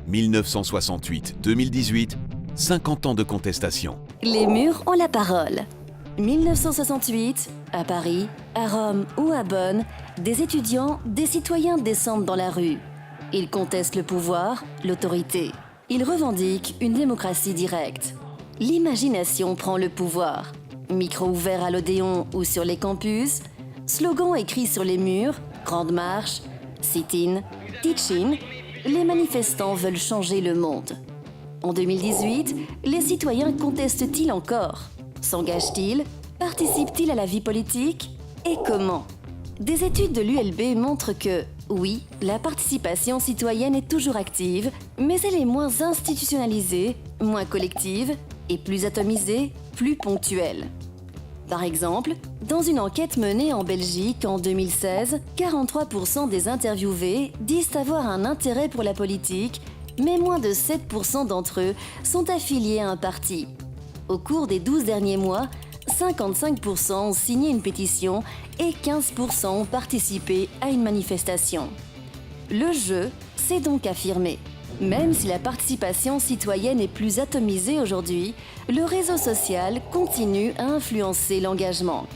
1968-2018, 50 ans de contestation. Les murs ont la parole. 1968, à Paris, à Rome ou à Bonn, des étudiants, des citoyens descendent dans la rue. Ils contestent le pouvoir, l'autorité. Ils revendiquent une démocratie directe. L'imagination prend le pouvoir. Micro ouvert à l'Odéon ou sur les campus, slogans écrits sur les murs, grande marche, sit-in, teach-in, les manifestants veulent changer le monde. En 2018, les citoyens contestent-ils encore? S'engagent-ils? Participent-ils à la vie politique? Et comment? Des études de l'ULB montrent que, oui, la participation citoyenne est toujours active, mais elle est moins institutionnalisée, moins collective et plus atomisée, plus ponctuelle. Par exemple, dans une enquête menée en Belgique en 2016, 43% des interviewés disent avoir un intérêt pour la politique, mais moins de 7% d'entre eux sont affiliés à un parti. Au cours des 12 derniers mois, 55% ont signé une pétition et 15% ont participé à une manifestation. Le jeu s'est donc affirmé. Même si la participation citoyenne est plus atomisée aujourd'hui, le réseau social continue à influencer l'engagement.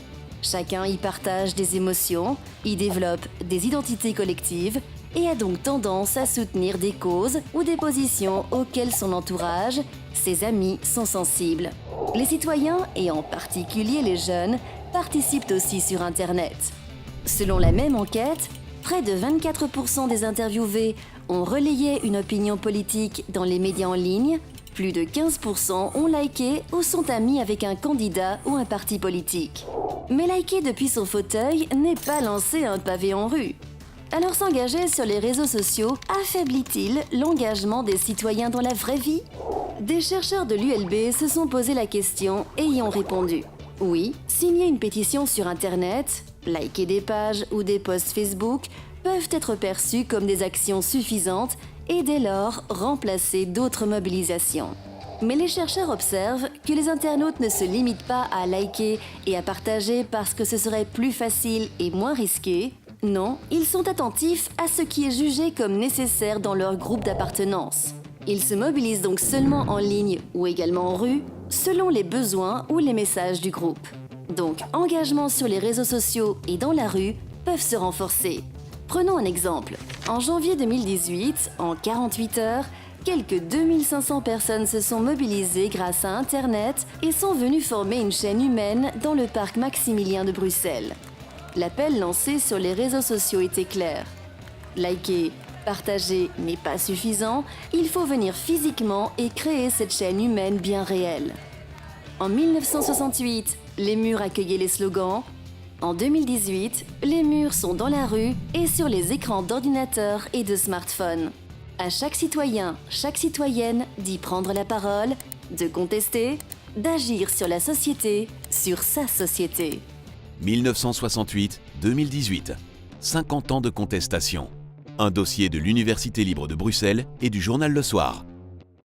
Chacun y partage des émotions, y développe des identités collectives et a donc tendance à soutenir des causes ou des positions auxquelles son entourage, ses amis sont sensibles. Les citoyens, et en particulier les jeunes, participent aussi sur Internet. Selon la même enquête, près de 24% des interviewés ont relayé une opinion politique dans les médias en ligne, plus de 15% ont liké ou sont amis avec un candidat ou un parti politique. Mais liker depuis son fauteuil n'est pas lancer un pavé en rue. Alors s'engager sur les réseaux sociaux affaiblit-il l'engagement des citoyens dans la vraie vie? Des chercheurs de l'ULB se sont posé la question et y ont répondu. Oui, signer une pétition sur Internet, liker des pages ou des posts Facebook peuvent être perçus comme des actions suffisantes et dès lors remplacer d'autres mobilisations. Mais les chercheurs observent que les internautes ne se limitent pas à liker et à partager parce que ce serait plus facile et moins risqué. Non, ils sont attentifs à ce qui est jugé comme nécessaire dans leur groupe d'appartenance. Ils se mobilisent donc seulement en ligne ou également en rue, selon les besoins ou les messages du groupe. Donc, engagement sur les réseaux sociaux et dans la rue peuvent se renforcer. Prenons un exemple. En janvier 2018, en 48 heures, quelques 2500 personnes se sont mobilisées grâce à Internet et sont venues former une chaîne humaine dans le parc Maximilien de Bruxelles. L'appel lancé sur les réseaux sociaux était clair. Liker, partager n'est pas suffisant, il faut venir physiquement et créer cette chaîne humaine bien réelle. En 1968, les murs accueillaient les slogans. En 2018, les murs sont dans la rue et sur les écrans d'ordinateurs et de smartphones. À chaque citoyen, chaque citoyenne d'y prendre la parole, de contester, d'agir sur la société, sur sa société. 1968-2018, 50 ans de contestation. Un dossier de l'Université libre de Bruxelles et du journal Le Soir.